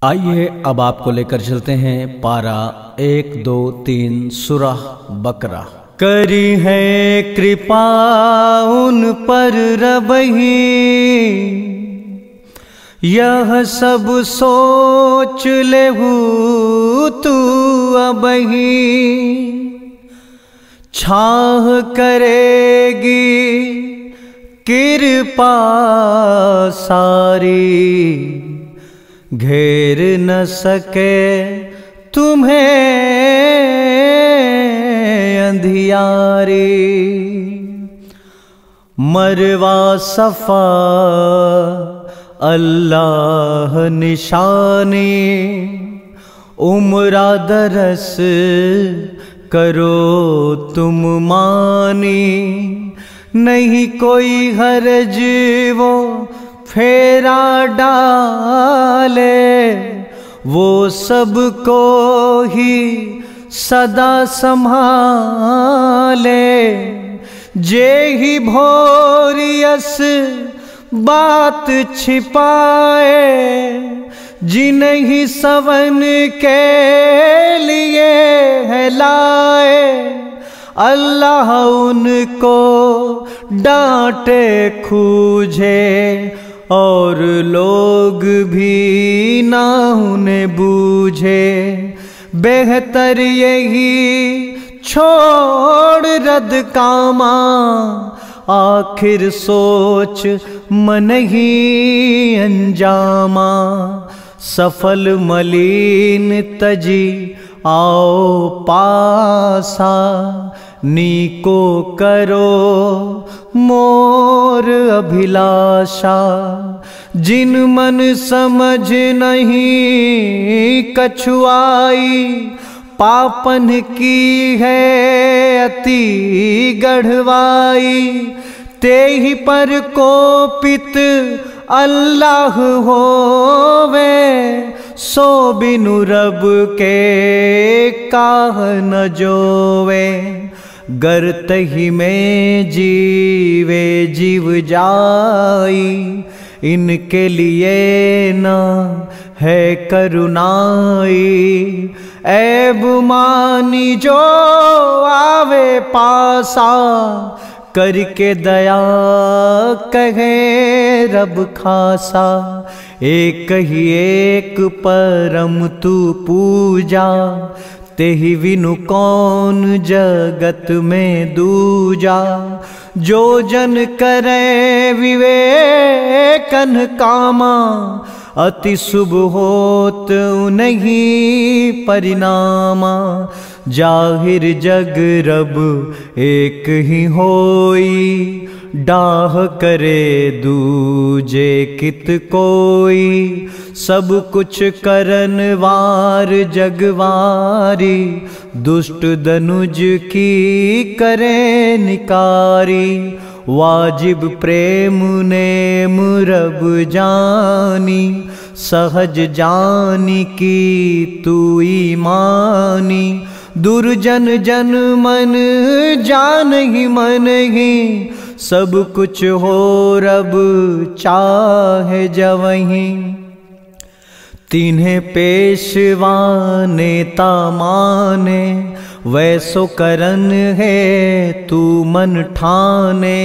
आइए अब आपको लेकर चलते हैं पारा 1, 2, 3 सूरह बकरा। करी है कृपा उन पर रबही, यह सब सोच लेहू तू अबही। छाह करेगी कृपा सारी, घेर न सके तुम्हें अंधियारी। मरवा सफा अल्लाह निशानी, उम्रा दरस करो तुम मानी। नहीं कोई हरज वो फेरा डाले, वो सबको ही सदा संभाले। जे ही भोरियस बात छिपाए, जिन्हीं सवन के लिए है लाए। अल्लाह उनको डांटे खूजे, और लोग भी ना उन्हें बूझे। बेहतर यही छोड़ रद कामा, आखिर सोच मन ही अंजामा। सफल मलिन तजी आओ पासा, नीको करो मोर अभिलाषा। जिन मन समझ नहीं कछुआई, पापन की है अति गढ़वाई। ते ही पर कोपित अल्लाह होवे, सो बिनु रब के काह न जोवे। गर तही में जीवे जीव जाई, इनके लिए न है करुणाई। ऐब मानी जो आवे पासा, करके दया कहे रब खासा। एक ही एक परम तू पूजा, तेहि विनु कौन जगत में दूजा। जो जन करे विवेकन कामा, अति शुभ होत नहीं परिणामा। जाहिर जग रब एक ही होई, डाह करे दूजे कित कोई। सब कुछ करन वार जगवारी, दुष्ट दनुज की करे निकारी। वाजिब प्रेम नेम रब जानी, सहज जानी की तू ईमानी। दुर्जन जन मन जान ही मन ही, सब कुछ हो रब चाहे जवहीं। तिन्हें पेशवा नेता माने, वैसो करन है तू मन ठाने।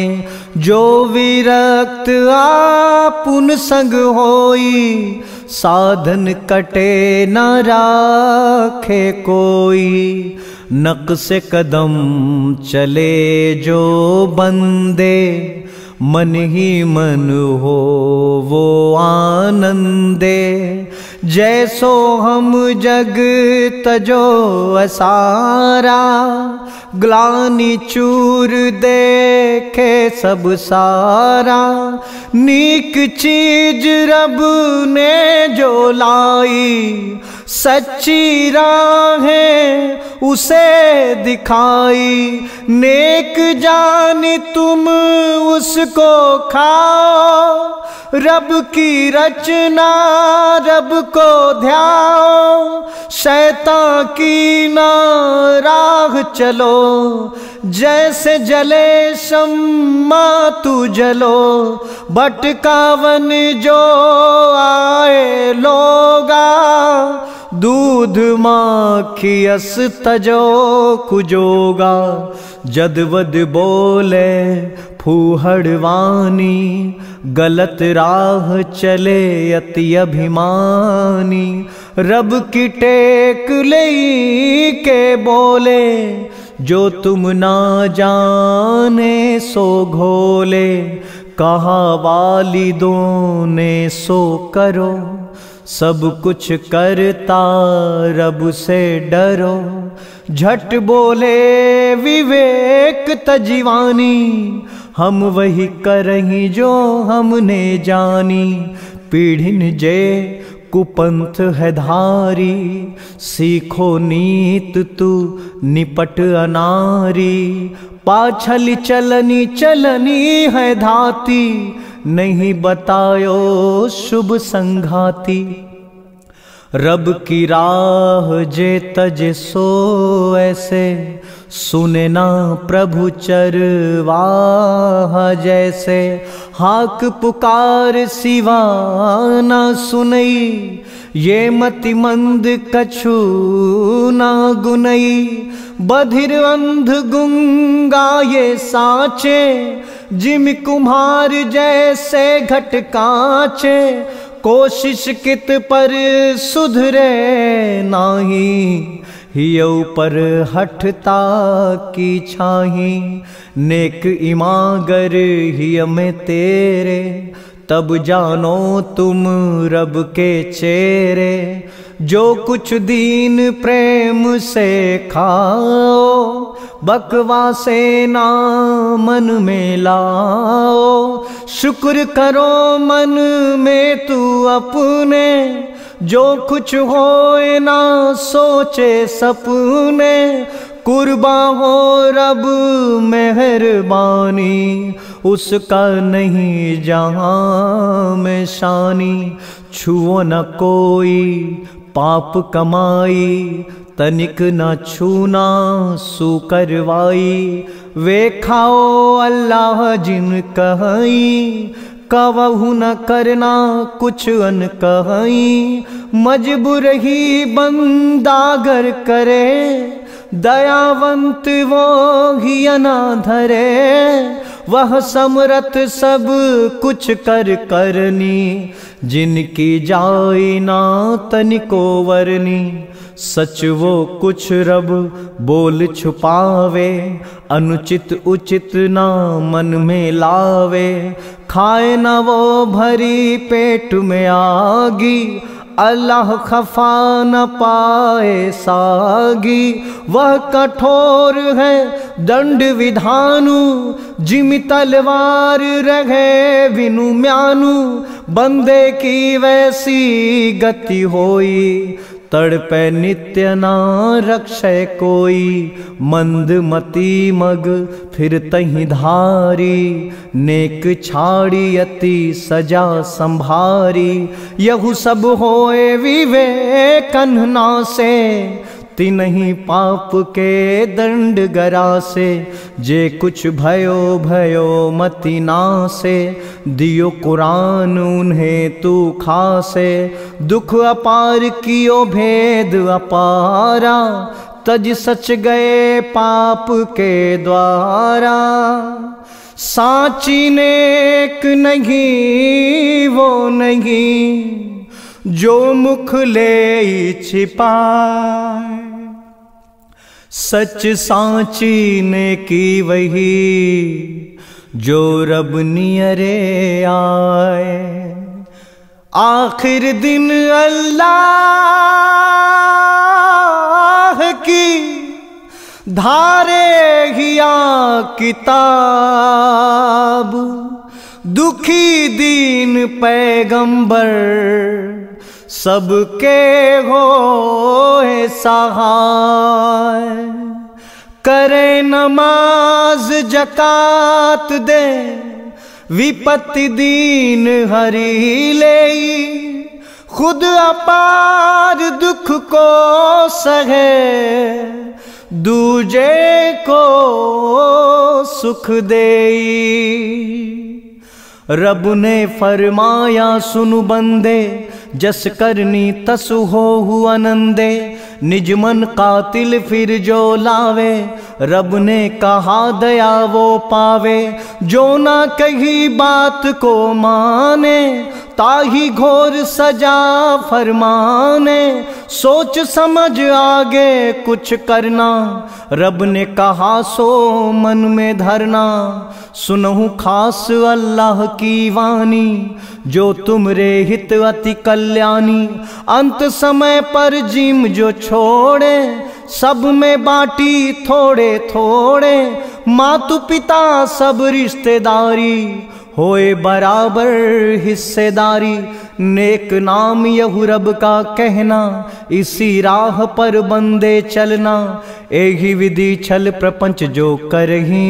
जो विरक्त आपुन संग होई, साधन कटे न राखे कोई। नक्शे कदम चले जो बंदे, मन ही मन हो वो आनंदे। जैसो हम जग तजो असारा, ग्लानि चूर देखे सब सारा। नीक चीज रब ने जो लाई, सच्ची राहें उसे दिखाई। नेक जानी तुम उसको खाओ, रब की रचना रब को ध्याओ। शैतान की ना राह चलो, जैसे जले शम्मा तू जलो, भटकावन जो आए लोगा, दूध माखियस तजो कुजोगा। जदवद बोले फूहड़वानी, गलत राह चले अति अभिमानी। रब की टेक लई के बोले, जो तुम ना जाने सो घोले। कहा वालिदों ने सो करो, सब कुछ करता रब से डरो। झट बोले विवेक तजीवानी, हम वही करहीं जो हमने जानी। पीढ़िन जे कुपंथ है धारी, सीखो नीत तू निपट अनारी। पाछल चलनी चलनी है धाती, नहीं बतायो शुभ संघाती। रब की राह जे तजे सो ऐसे, सुने ना प्रभु चरवाह जैसे। हाक पुकार सिवा ना सुनई, ये मति मंद कछु ना गुनई। बधिर अंध गुंगा ये साचे, जिम कुम्हार जैसे घट कांचे। कोशिश कित पर सुधरे नाही, हियौ पर हठता की छाही। नेक इमागर हिय में तेरे, तब जानो तुम रब के चेहरे। जो कुछ दीन प्रेम से खाओ, बकवासे ना मन में लाओ। शुक्र करो मन में तू अपने, जो कुछ होए ना सोचे सपने। कुर्बा हो रब मेहरबानी, उसका नहीं जहाँ में शानी। छुओ न कोई पाप कमाई, तनिक न छूना सु करवाई। वे खाओ अल्लाह जिन कहई, कवहु न करना कुछ अन कहई। मजबूर ही बंदागर करे, दयावंत वो ही अनाधरे। वह समरथ सब कुछ कर करनी, जिनकी जाई ना तनिको वरनी। सच वो कुछ रब बोल छुपावे, अनुचित उचित ना मन में लावे। खाए न वो भरी पेट में आगी, अल्लाह खफा न पाए सागी। वह कठोर है दंड विधानु, जिमि तलवार रहे विनु म्यानु। बंदे की वैसी गति होई, तड़पे नित्य ना रक्षय कोई। मंद मती मग फिर तहीं धारी, नेक छाड़ी अति सजा संभारी। यहु सब होए विवेक अन्हना से, तिन्हीं पाप के दंड गरा से। जे कुछ भयो भयो मति नासे, दियो कुरान उन्हें तू खासे। दुख अपार कियो भेद अपारा, तज सच गए पाप के द्वारा। साची नेक नहीं वो नहीं, जो मुख ले छिपाए। सच सांची ने की वही, जो रब नियरे आए। आखिर दिन अल्लाह की धारे हिया किताब। दुखी दीन पैगंबर सबके हो सहाय। करे नमाज जकात दे, विपत्ति दीन हरि लेई। खुद अपार दुख को सहे, दूजे को सुख देई। रब ने फरमाया सुनु बंदे, जस करनी तसु हो आनंदे। निज मन कातिल फिर जो लावे, रब ने कहा दया वो पावे। जो ना कही बात को माने, ताही घोर सजा फरमाने। सोच समझ आगे कुछ करना, रब ने कहा सो मन में धरना। सुनहु खास अल्लाह की वाणी, जो तुमरे हित अति कल्याणी। अंत समय पर जिम जो छोड़े, सब में बाटी थोड़े थोड़े। मातु पिता सब रिश्तेदारी, होए बराबर हिस्सेदारी। नेक नाम यहु रब का कहना, इसी राह पर बंदे चलना। एही विधि छल प्रपंच जो करही,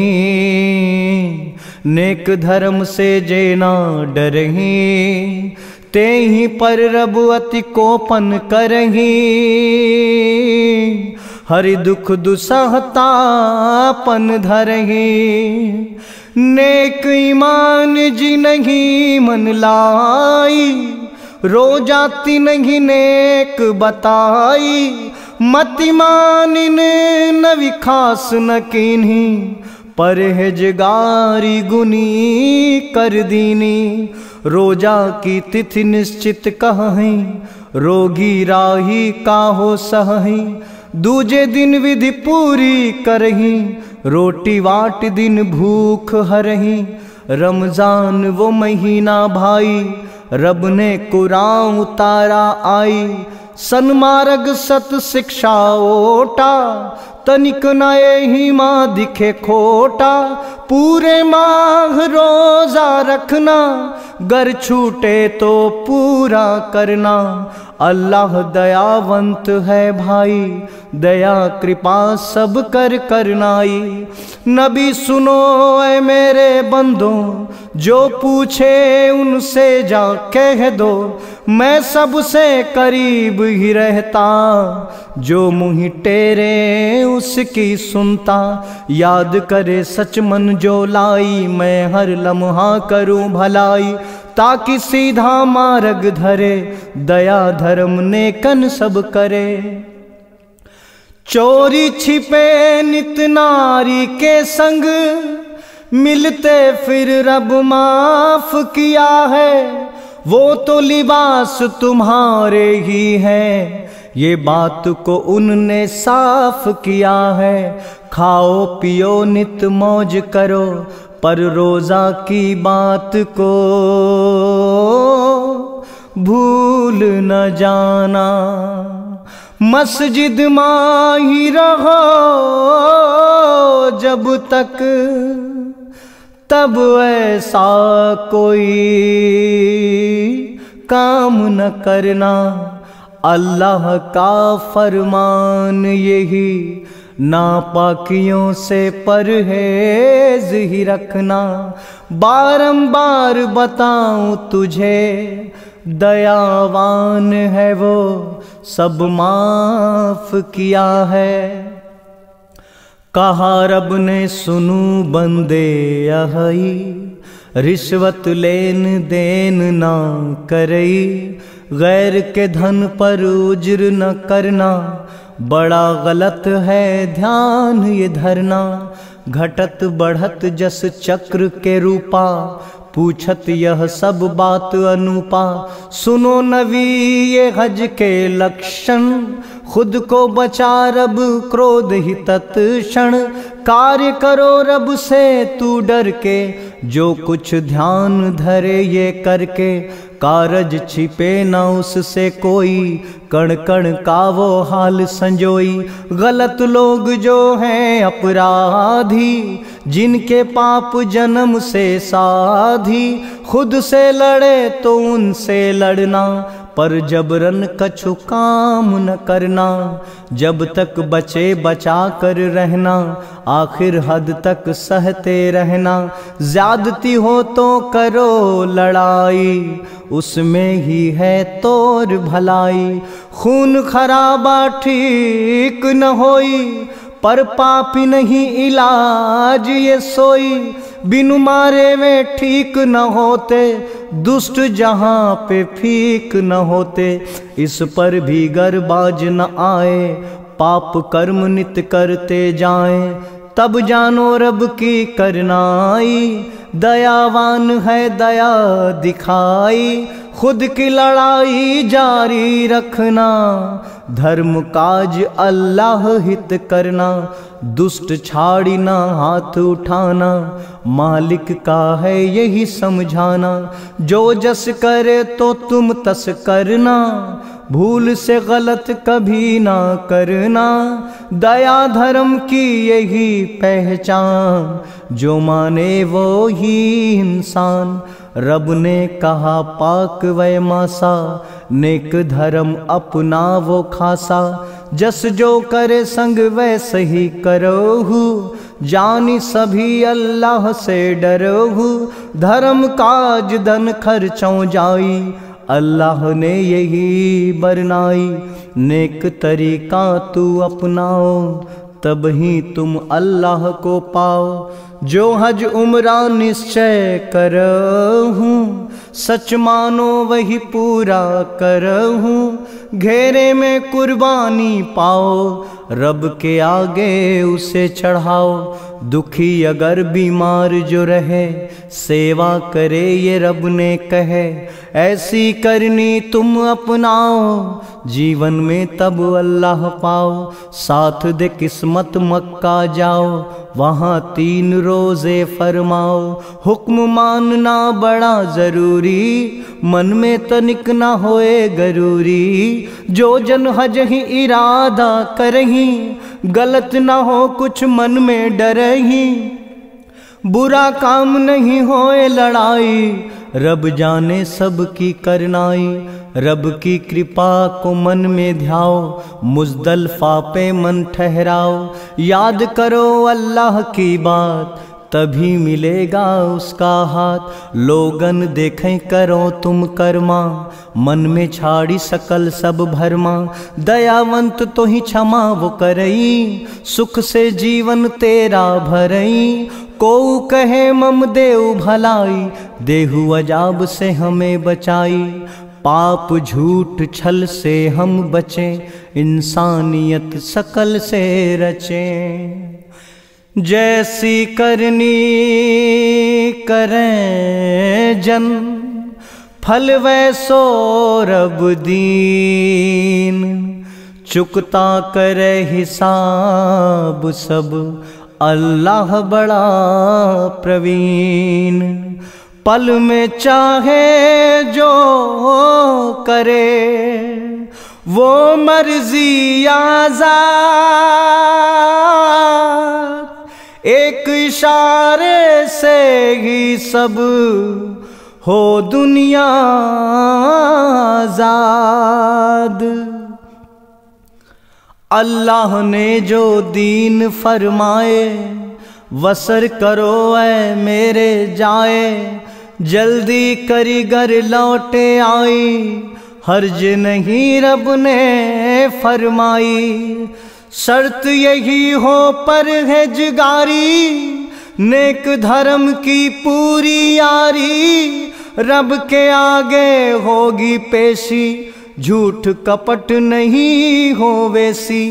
नेक धर्म से जेना डरही। तेहि पर रब अति कोपन करही, हरि दुख दुसहतापन धरही। नेक ईमान जी नहीं मन लाई, रोजाती नहीं नेक बताई। मति मानिन न विखास न कीन्ही, परहेजगारी गुनी कर दीनी। रोजा की तिथि निश्चित कहहीं, रोगी राही काहो सहहीं। दूजे दिन विधि पूरी करही, रोटी वाट दिन भूख हरही। रमजान वो महीना भाई, रब ने कुरान उतारा आई। सन्मार्ग सत शिक्षा ओटा, तनिक नए ही माँ दिखे खोटा। पूरे माह रोजा रखना, गर छूटे तो पूरा करना। अल्लाह दयावंत है भाई, दया कृपा सब कर करनाई। नबी सुनो ऐ मेरे बंदों, जो पूछे उनसे जा कह दो। मैं सबसे करीब ही रहता, जो मुँह टेरे उसकी सुनता। याद करे सच मन जो लाई, मैं हर लम्हा करूं भलाई। ताकि सीधा मार्ग धरे, दया धर्म नेकन सब करे। चोरी छिपे नित नारी के संग, मिलते फिर रब माफ किया है। वो तो लिबास तुम्हारे ही है, ये बात को उनने साफ किया है। खाओ पियो नित मौज करो, पर रोजा की बात को भूल न जाना। मस्जिद में ही रहो जब तक, तब ऐसा कोई काम न करना। अल्लाह का फरमान यही, नापाकियों से परहेज ही रखना। बारंबार बताऊं तुझे, दयावान है वो, सब माफ किया है। कहा रब ने सुनू बंदे यही, रिश्वत लेन देन ना करई। गैर के धन पर उज्र न करना, बड़ा गलत है ध्यान ये धरना। घटत बढ़त जस चक्र के रूपा, पूछत यह सब बात अनूपा। सुनो नबी ये हज के लक्षण, खुद को बचा रब क्रोध ही तत्क्षण। कार्य करो रब से तू डर के, जो कुछ ध्यान धरे ये करके। कारज छिपे न उससे कोई, कण कण का वो हाल संजोई। गलत लोग जो हैं अपराधी, जिनके पाप जन्म से साधी। खुद से लड़े तो उनसे लड़ना, पर जबरन कछु काम न करना। जब तक बचे बचा कर रहना, आखिर हद तक सहते रहना। ज्यादती हो तो करो लड़ाई, उसमें ही है तोर भलाई। खून खराबा ठीक न होई, पर पापी नहीं इलाज ये सोई, बिनु मारे वे ठीक न होते, दुष्ट जहां पे फीक न होते। इस पर भी गरबाज न आए, पाप कर्म नित करते जाएं, तब जानो रब की करनाई, दयावान है दया दिखाई। खुद की लड़ाई जारी रखना, धर्म काज अल्लाह हित करना, दुष्ट छाड़ी ना हाथ उठाना, मालिक का है यही समझाना। जो जस करे तो तुम तस करना, भूल से गलत कभी ना करना, दया धर्म की यही पहचान, जो माने वो ही इंसान। रब ने कहा पाक वै मासा, नेक धर्म अपना वो खासा, जस जो करे संग वैसे ही करोहु, जानी सभी अल्लाह से डरोहु। धर्म काज धन खर्चों जाई, अल्लाह ने यही बरनाई। नेक तरीका तू अपनाओ, तब ही तुम अल्लाह को पाओ। जो हज उम्रा निश्चय करहूँ, सच मानो वही पूरा करहूँ। घेरे में कुर्बानी पाओ, रब के आगे उसे चढ़ाओ। दुखी अगर बीमार जो रहे, सेवा करे ये रब ने कहे। ऐसी करनी तुम अपनाओ, जीवन में तब अल्लाह पाओ। साथ दे किस्मत मक्का जाओ, वहाँ 3 रोजे फरमाओ। हुक्म मानना बड़ा जरूरी, मन में तनिक ना होए गरूरी। जो जन हज ही इरादा करही, गलत ना हो कुछ मन में डरही। बुरा काम नहीं होए लड़ाई, रब जाने सब की करनाई। रब की कृपा को मन में ध्याओ, मुज़दलिफ़ा पे मन ठहराओ। याद करो अल्लाह की बात, तभी मिलेगा उसका हाथ। लोगन देखें करो तुम कर्मा, मन में छाड़ी सकल सब भरमा। दयावंत तो ही क्षमा वो करई, सुख से जीवन तेरा भरई। को कहे मम देव भलाई, देहु अजाब से हमें बचाई। पाप झूठ छल से हम बचें, इंसानियत सकल से रचें। जैसी करनी करें जन, फल वैसो रब दीन। चुकता करे हिसाब सब, अल्लाह बड़ा प्रवीण। पल में चाहे जो करे, वो मर्जी आज़ाद। एक इशारे से ही सब हो दुनिया आज़ाद। अल्लाह ने जो दीन फरमाए, वसर करो ऐ मेरे जाए। जल्दी करी घर लौटे आई, हर्ज नहीं रब ने फरमाई। शर्त यही हो परहेज़गारी, नेक धर्म की पूरी यारी। रब के आगे होगी पेशी, झूठ कपट नहीं हो वैसी।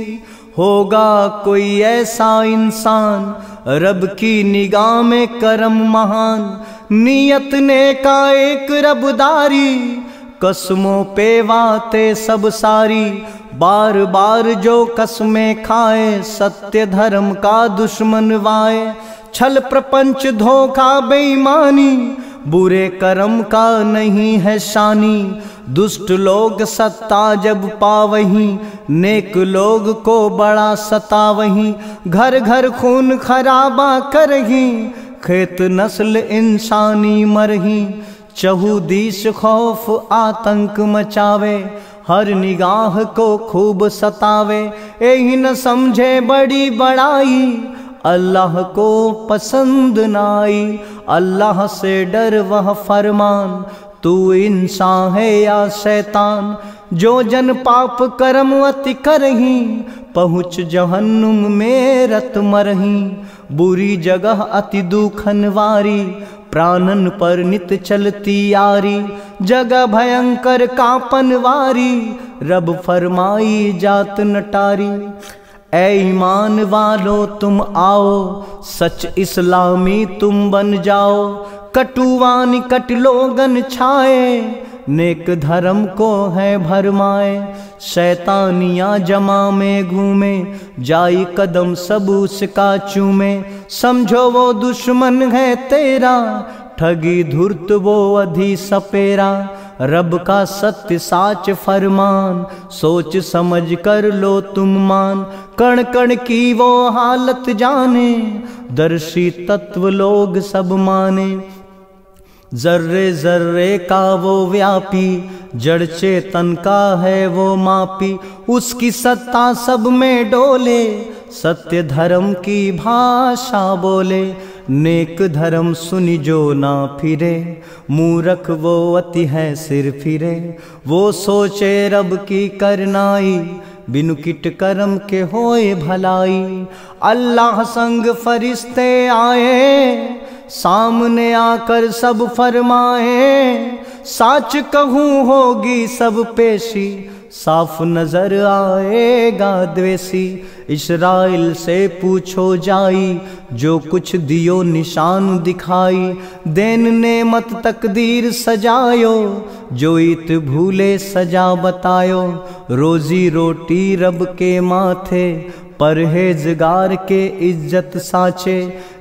होगा कोई ऐसा इंसान, रब की निगाह में करम महान। नियत ने का एक रबदारी, कसमों पे वाते सब सारी। बार बार जो कसमें खाए, सत्य धर्म का दुश्मन वाए। छल प्रपंच धोखा बेईमानी, बुरे कर्म का नहीं है शानी। दुष्ट लोग सत्ता जब पावहीं, नेक लोग को बड़ा सतावहीं। घर घर खून खराबा करहीं, खेत नस्ल इंसानी मरहीं। चहुदिश खौफ आतंक मचावे, हर निगाह को खूब सतावे। यही न समझे बड़ी बड़ाई, अल्लाह को पसंद नाई। अल्लाह से डर वह फरमान, तू इंसान है या शैतान। जो जन पाप कर्म अति करही, पहुँच जहन्नुम में रत मरही। बुरी जगह अति दुखन वारी, प्राणन पर नित चलती यारी। जगह भयंकर कापन वारी, रब फरमाई जात नटारी। ऐ ईमान वालो तुम आओ, सच इस्लामी तुम बन जाओ। कटुवानी कट लोगन छाए, नेक धर्म को है भरमाए। शैतानियाँ जमा में घूमे, जाई कदम सब उसका चूमे। समझो वो दुश्मन है तेरा, ठगी धूर्त वो अधि सपेरा। रब का सत्य साच फरमान, सोच समझ कर लो तुम मान। कण कण की वो हालत जाने, दर्शी तत्व लोग सब माने। जर्रे जर्रे का वो व्यापी, जड़ चेतन का है वो मापी। उसकी सत्ता सब में डोले, सत्य धर्म की भाषा बोले। नेक धर्म सुनी जो ना फिरे, मूर्ख वो अति है सिर फिरे। वो सोचे रब की करनाई, बिनु किट कर्म के होए भलाई। अल्लाह संग फरिश्ते आए, सामने आकर सब फरमाए। साच कहूँ होगी सब पेशी, साफ नजर आएगा द्वेषी। इस्राइल से पूछो जाई, जो कुछ दियो निशान दिखाई। देन नेमत तकदीर सजायो, जो इत भूले सजा बतायो। रोजी रोटी रब के माथे, परहेजगार के इज्जत साचे।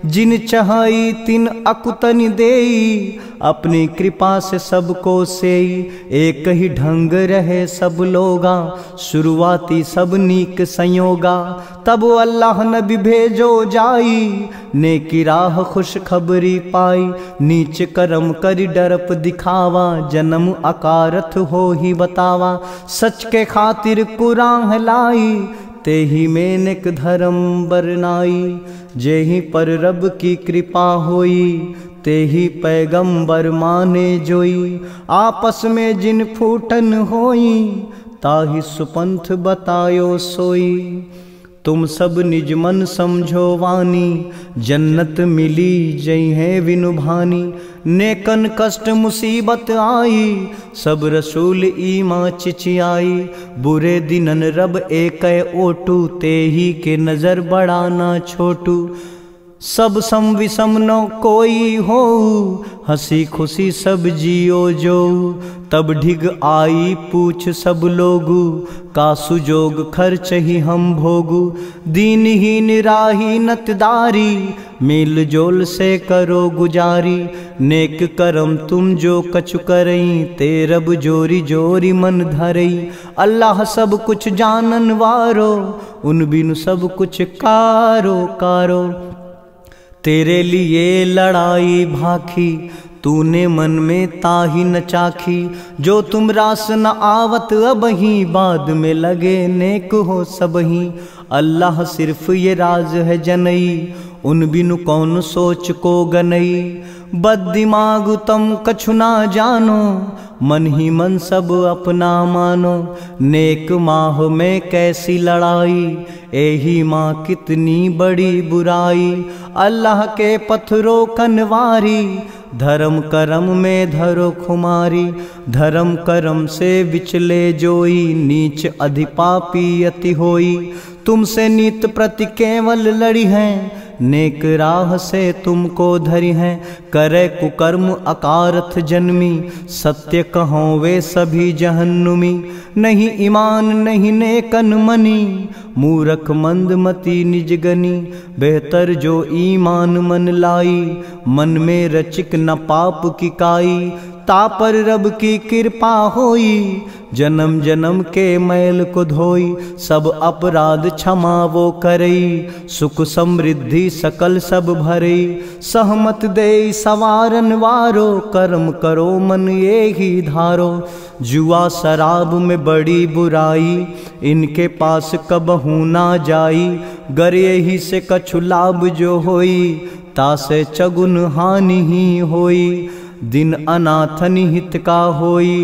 जिन चाहई तिन अकुतन देई, अपनी कृपा से सबको सेई। एक ही ढंग रहे सब लोगा, शुरुआती सब नीक संयोगा। तब अल्लाह नबी भेजो जाई, नेकी राह खुश खबरी पाई। नीच कर्म करी डरप दिखावा, जन्म अकारथ हो ही बतावा। सच के खातिर कुरान लाई, तेही में नेक धर्म बरनाई। जेही पर रब की कृपा होई, तेही पैगंबर माने जोई। आपस में जिन फूटन होई, ताही सुपंथ बतायो सोई। तुम सब निज मन समझो वानी, जन्नत मिली जई है विनुभानी। नेकन कष्ट मुसीबत आई, सब रसूल ईमा चिचियाई। बुरे दिनन रब एक ओटू, तेही के नजर बड़ा ना छोटू। सब सम विषम न कोई हो, हंसी खुशी सब जियो जो। तब ढिग आई पूछ सब लोगू, का सुजोग खर्च ही हम भोगू। दीनहीन राही नतदारी, मेल जोल से करो गुजारी। नेक करम तुम जो कछु करई, ते रब जोरी जोरी मन धरई। अल्लाह सब कुछ जानन वारो, उन बिनु सब कुछ कारो कारो। तेरे लिए लड़ाई भाखी, तूने मन में ताही न चाखी। जो तुम रास न आवत अबही, बाद में लगे नेक हो सबही। अल्लाह सिर्फ ये राज है जनई, उन बिनु कौन सोच को गनई। बद्दिमाग तुम कछु ना जानो, मन ही मन सब अपना मानो। नेक माह में कैसी लड़ाई, एही माँ कितनी बड़ी बुराई। अल्लाह के पत्थरों कनवारी, धर्म कर्म में धरो खुमारी। धर्म कर्म से विचले जोई, नीच अधिपापी अति होई। तुमसे नित प्रति केवल लड़ी हैं, नेक राह से तुमको धरी हैं। करे कुकर्म अकारथ जन्मी, सत्य कहो वे सभी जहन्नुमी। नहीं ईमान नहीं नेकन मनी, मूरख मंद मति निज गनी। बेहतर जो ईमान मन लाई, मन में रचिक न पाप की काई। तापर रब की कृपा होई, जन्म जन्म के मैल को धोई। सब अपराध क्षमा वो करई, सुख समृद्धि सकल सब भरई। सहमत दे सवारन वारो, कर्म करो मन ये ही धारो। जुआ शराब में बड़ी बुराई, इनके पास कबहू ना जाई। गर यही से कछु लाभ जो होई, तासे चगुन हानि ही होई। दिन अनाथन हित का होई,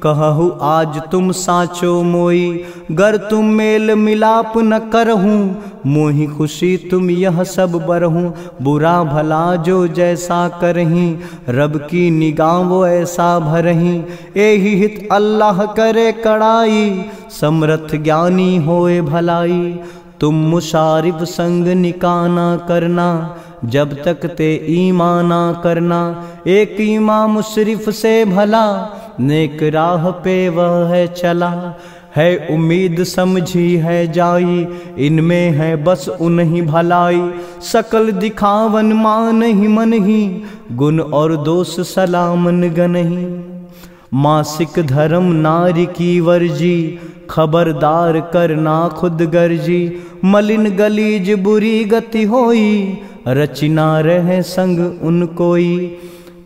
कहु आज तुम साचो मोई, गर तुम मेल मिलाप न करहूँ, मोहि खुशी तुम यह सब बरहूँ। बुरा भला जो जैसा करहीं, रब की निगाह वो ऐसा भरहीं। एहि हित अल्लाह करे कड़ाई, समर्थ ज्ञानी होए भलाई। तुम मुशारिफ संग निकाना करना, जब तक ते ईमाना करना। एक ईमान मुशरिफ से भला, नेक राह पे वह है चला। है उम्मीद समझी है जाई, इनमें है बस उन्हीं भलाई। सकल दिखावन मान ही मन ही, गुण और दोष सलामन गनही। मासिक धर्म नारी की वर्जी, खबरदार करना खुद गर्जी। मलिन गलीज बुरी गति होई, रचना रहे संग उन कोई।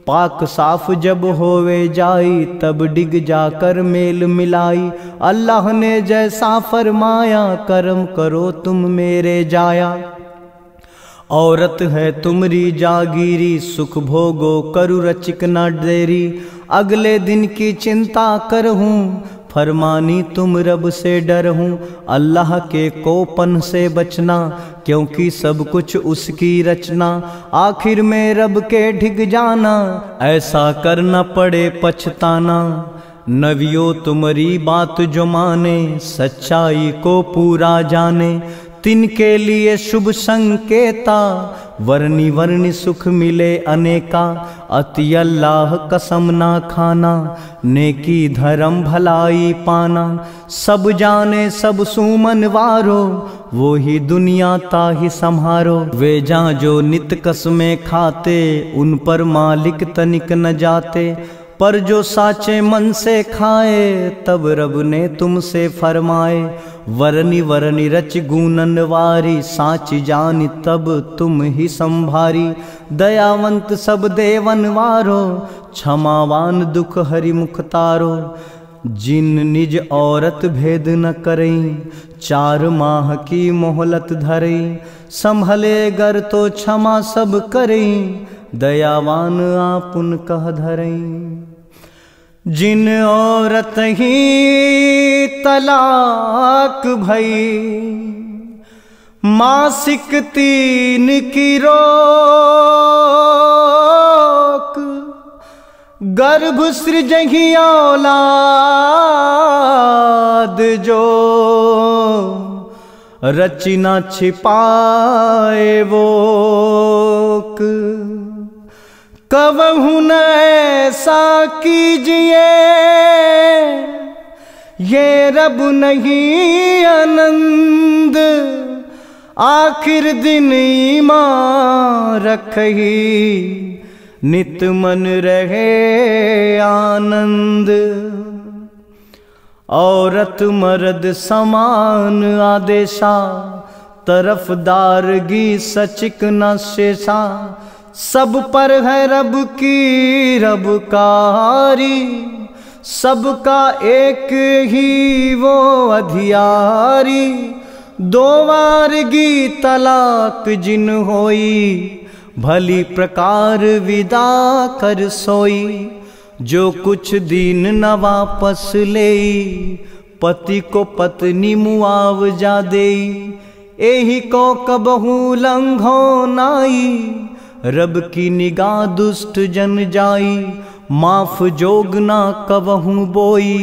पाक साफ जब होवे जाई, तब डिग जाकर मेल मिलाई। अल्लाह ने जैसा फरमाया, कर्म करो तुम मेरे जाया। औरत है तुमरी जागीरी, सुख भोगो करु रचिक न देरी। अगले दिन की चिंता करहूँ, फरमानी तुम रब से डरहूँ। अल्लाह के कोपन से बचना, क्योंकि सब कुछ उसकी रचना। आखिर में रब के ढिग जाना, ऐसा करना पड़े पछताना। नवियो तुम्हारी बात जो माने, सच्चाई को पूरा जाने। तिनके लिए शुभ संकेता, वर्णी वर्णी सुख मिले अनेका। अति अल्लाह कसम ना खाना, नेकी धर्म भलाई पाना। सब जाने सब सुमन वारो, वो ही दुनिया ताही संहारो। वे जहाँ जो नित कसमें खाते, उन पर मालिक तनिक न जाते। पर जो साचे मन से खाए, तब रब ने तुमसे फरमाए। वरनी वरनी रच गुनन वारी, साची जानी तब तुम ही संभारी। दयावंत सब देवन वारो, क्षमावान दुख हरि मुख तारो। जिन निज औरत भेद न करई, 4 माह की मोहलत धरई। संभले गर तो क्षमा सब करई, दयावान आपुन कह धरई। जिन औरत ही तलाक भई, मासिक 3 की रोक। गर्भ सृजहि औलाद जो, रचना छिपाए वोक। कबहु न ऐसा कीजिए, ये रब नहीं आनंद। आखिर दिन ईमान रखही, नित मन रहे आनंद। औरत मर्द समान आदेशा, तरफदारगी सचिक न शेषा। सब पर है रब की रबकारी, सबका एक ही वो अधियारी। 2 वारगी तलाक जिन होई, भली प्रकार विदा कर सोई। जो कुछ दीन न वापस लेई, पति को पत्नी मुआवजा देई। एही को कबहू लंघो नाई, रब की निगाह दुष्ट जन जाई। माफ जोग ना कबहू बोई,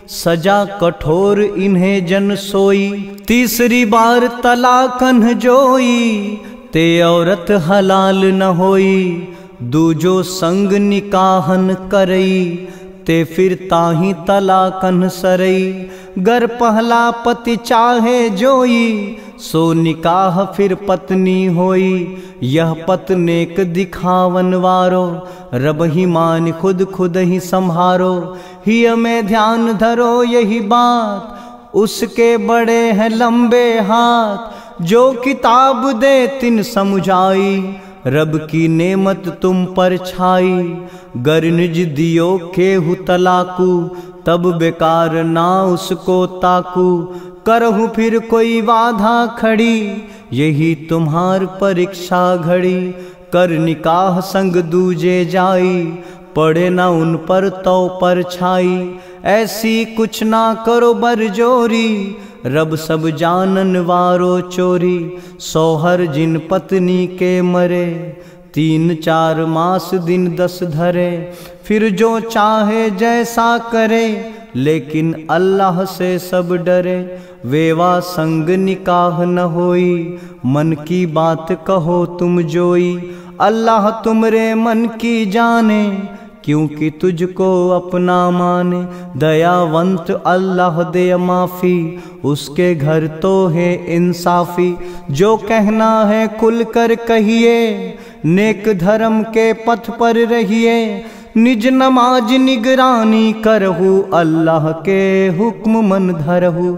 सजा कठोर इन्हें जन सोई। तीसरी बार तलाकन जोई, ते औरत हलाल न होई। दूजो संग निकाहन करई, ते फिर ताही तलाकन सरई। गर पहला पति चाहे जोई, सो निकाह फिर पत्नी होई। यह पत नेक दिखावन वारो, रब ही मान खुद खुद ही संभारो। ही में ध्यान धरो यही बात, उसके बड़े हैं लंबे हाथ। जो किताब दे तिन समझाई, रब की नेमत तुम पर छाई। गर निज दियो केहू तलाकू, तब बेकार ना उसको ताकू। करहूँ फिर कोई बाधा खड़ी, यही तुम्हार परीक्षा घड़ी। कर निकाह संग दूजे जाई, पड़े ना उन पर तो पर छाई। ऐसी कुछ ना करो बरजोरी, रब सब जानन वारो चोरी। सोहर जिन पत्नी के मरे, 3-4 मास दिन 10 धरे। फिर जो चाहे जैसा करे, लेकिन अल्लाह से सब डरे। वेवा संग निकाह न होई, मन की बात कहो तुम जोई। अल्लाह तुमरे मन की जाने, क्योंकि तुझको अपना माने। दयावंत अल्लाह दे माफ़ी, उसके घर तो है इंसाफी। जो कहना है खुल कर कहिए, नेक धर्म के पथ पर रहिए। निज नमाज निगरानी करहु, अल्लाह के हुक्म मन धरहु।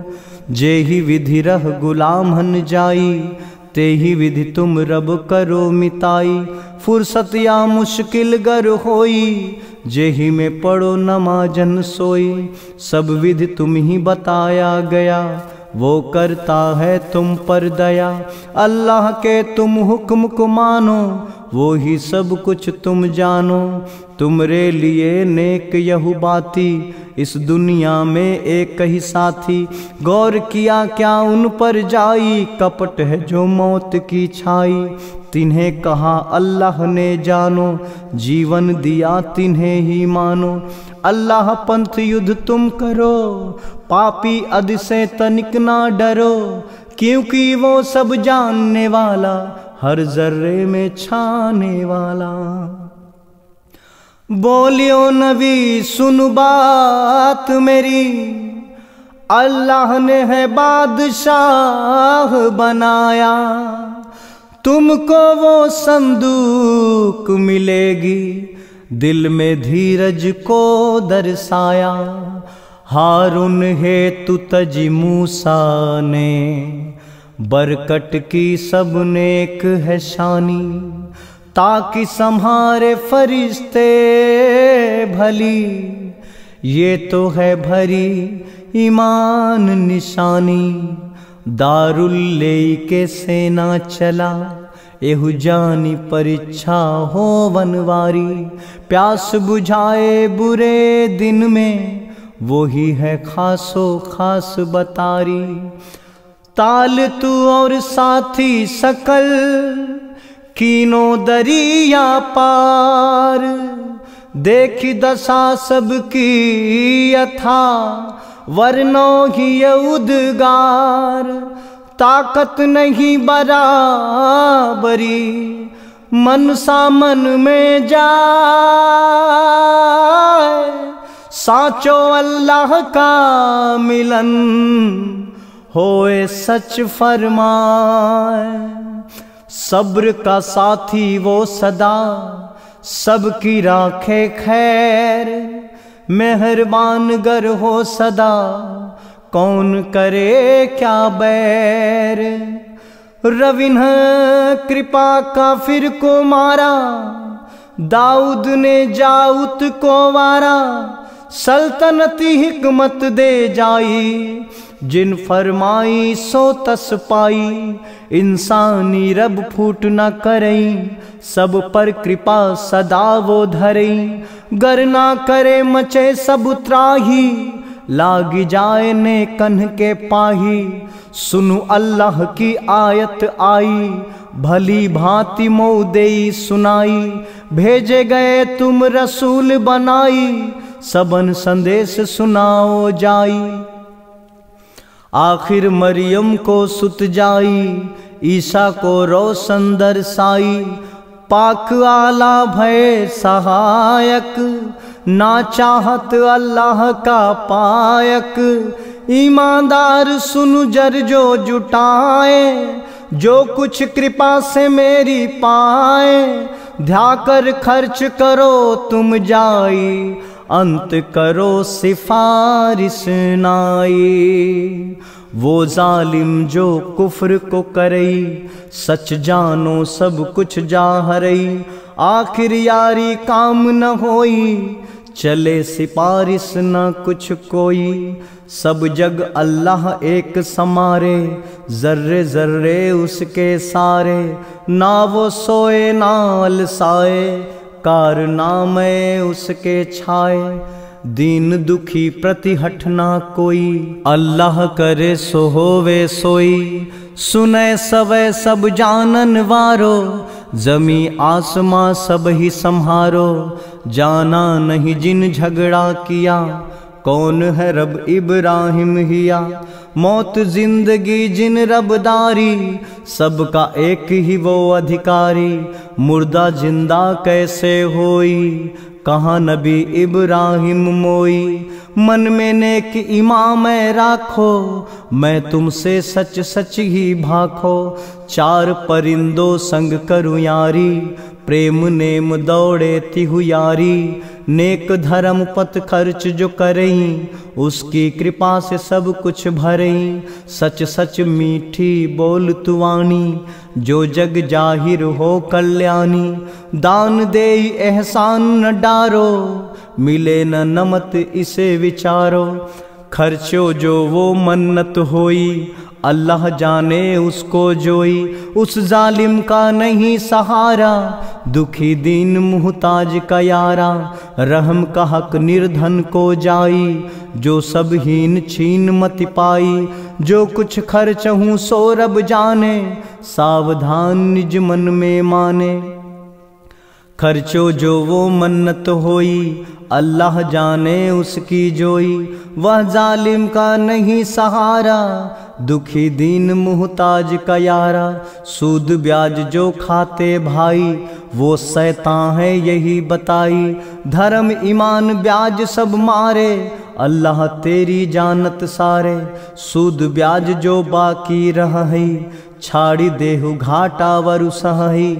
जेहि विधि रह गुलाम हन जाई, तेहि विधि तुम रब करो मिताई। फुर्सत या मुश्किल गर होई, जेहि में पढ़ो नमाजन सोई। सब विधि तुम ही बताया गया, वो करता है तुम पर दया। अल्लाह के तुम हुक्म को मानो, वो ही सब कुछ तुम जानो। तुमरे लिए नेक यहु बाती, इस दुनिया में एक ही साथी। गौर किया क्या उन पर जाई, कपट है जो मौत की छाई। तिन्हें कहा अल्लाह ने जानो, जीवन दिया तिन्हें ही मानो। अल्लाह पंथ युद्ध तुम करो, पापी अध से तनिक ना डरो। क्योंकि वो सब जानने वाला, हर जर्रे में छाने वाला। बोलियो नबी सुन बात मेरी, अल्लाह ने है बादशाह बनाया। तुमको वो संदूक मिलेगी, दिल में धीरज को दर्शाया। हारून हेतु तजी मूसा ने, बरकत की सब नेक है शानी। ताकि संहारे फरिश्ते भली, ये तो है भरी ईमान निशानी। दारुल लेके सेना चला, एहु जानी परीक्षा हो वनवारी। प्यास बुझाए बुरे दिन में, वो ही है खासो खास बतारी। ताल तू और साथी सकल, कीनों दरिया पार। देखी दशा सबकी यथा, वर्णों ही उद्गार। ताकत नहीं बराबरी, मन सा मन में जाए। साचो अल्लाह का मिलन, होए सच फरमाए। सब्र का साथी वो सदा, सबकी राखे खैर। मेहरबान गर हो सदा, कौन करे क्या बैर। रविन्ह कृपा काफिर को मारा, दाऊद ने जाऊत को वारा। सल्तनती हिकमत दे जाई, जिन फरमाई सो तस पाई। इंसानी रब फूट न करई, सब पर कृपा सदा वो धरई। गर ना करे मचे सब त्राही, लागी जाए ने कन्ह के पाही। सुनु अल्लाह की आयत आई, भली भांति मोदेई सुनाई। भेजे गए तुम रसूल बनाई, सबन संदेश सुनाओ जाई। आखिर मरियम को सुत जाई, ईसा को रोशन दरसाई। पाक आला भय सहायक, ना चाहत अल्लाह का पायक। ईमानदार सुनु जर जो जुटाए, जो कुछ कृपा से मेरी पाए। ध्याकर खर्च करो तुम जाई, अंत करो सिफारिश नाई। वो जालिम जो कुफ्र को करई, सच जानो सब कुछ जाहरई। आखिर यारी काम न होई, चले सिपारिश न कुछ कोई। सब जग अल्लाह एक समारे, जर्रे जर्रे उसके सारे। ना वो सोए ना अलसाए, कारनामे उसके छाए। दीन दुखी प्रति हठ ना कोई। अल्लाह करे सो होवे सोई, सुनै सवै सब जानन वारो। जमी आसमां सब ही संहारो, जाना नहीं जिन झगड़ा किया। कौन है रब इब्राहिम हिया। मौत जिंदगी जिन रबदारी, सबका एक ही वो अधिकारी। मुर्दा जिंदा कैसे होई, कहाँ नबी इब्राहिम मोई। मन में नेक ईमान में राखो, मैं तुमसे सच सच ही भाखो। चार परिंदों संग करूं यारी, प्रेम नेम दौड़े तिहु यारी। नेक धर्म पथ खर्च जो करई, उसकी कृपा से सब कुछ भरई। सच सच मीठी बोल तुवानी, जो जग जाहिर हो कल्याणी। दान दे एहसान न डारो, मिले न नमत इसे विचारो। खर्चो जो वो मन्नत होई, अल्लाह जाने उसको जोई। उस जालिम का नहीं सहारा, दुखी दीन मुहताज का यारा। रहम का हक निर्धन को जाई, जो सब हीन छीन मति पाई। जो कुछ खर्च हूँ सो रब जाने, सावधान निज मन में माने। खर्चो जो वो मन्नत होई, अल्लाह जाने उसकी जोई। वह जालिम का नहीं सहारा, दुखी दीन मुहताज का यारा। सूद ब्याज जो खाते भाई, वो शैतान है यही बताई। धर्म ईमान ब्याज सब मारे, अल्लाह तेरी जानत सारे। सूद ब्याज जो बाकी रही, छाड़ी देहु घाटा वरु सहही।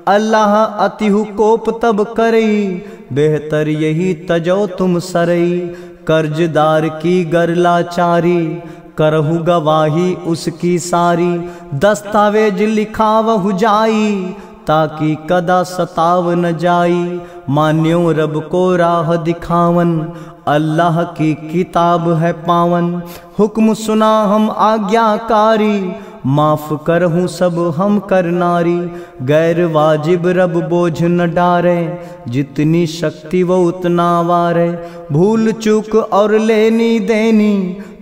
अल्लाह अतिहु कोप तब करई, बेहतर यही तजो तुम सरई। कर्जदार की गरलाचारी, करहु गवाही उसकी सारी। दस्तावेज लिखावहु जाई, ताकि कदा सताव न जाई। मान्यो रब को राह दिखावन, अल्लाह की किताब है पावन। हुक्म सुना हम आज्ञाकारी, माफ करहूँ सब हम करनारी। गैर वाजिब रब बोझ न डारे, जितनी शक्ति वो उतना वारे। भूल चूक और लेनी देनी,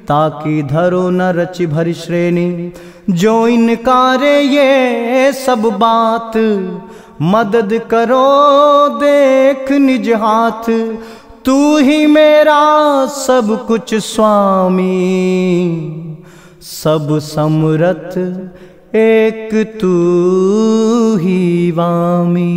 ताकि धरो न रच भरी श्रेणी। जो इनकारे ये सब बात, मदद करो देख निज हाथ। तू ही मेरा सब कुछ स्वामी, सब समरथ एक तू ही वामी।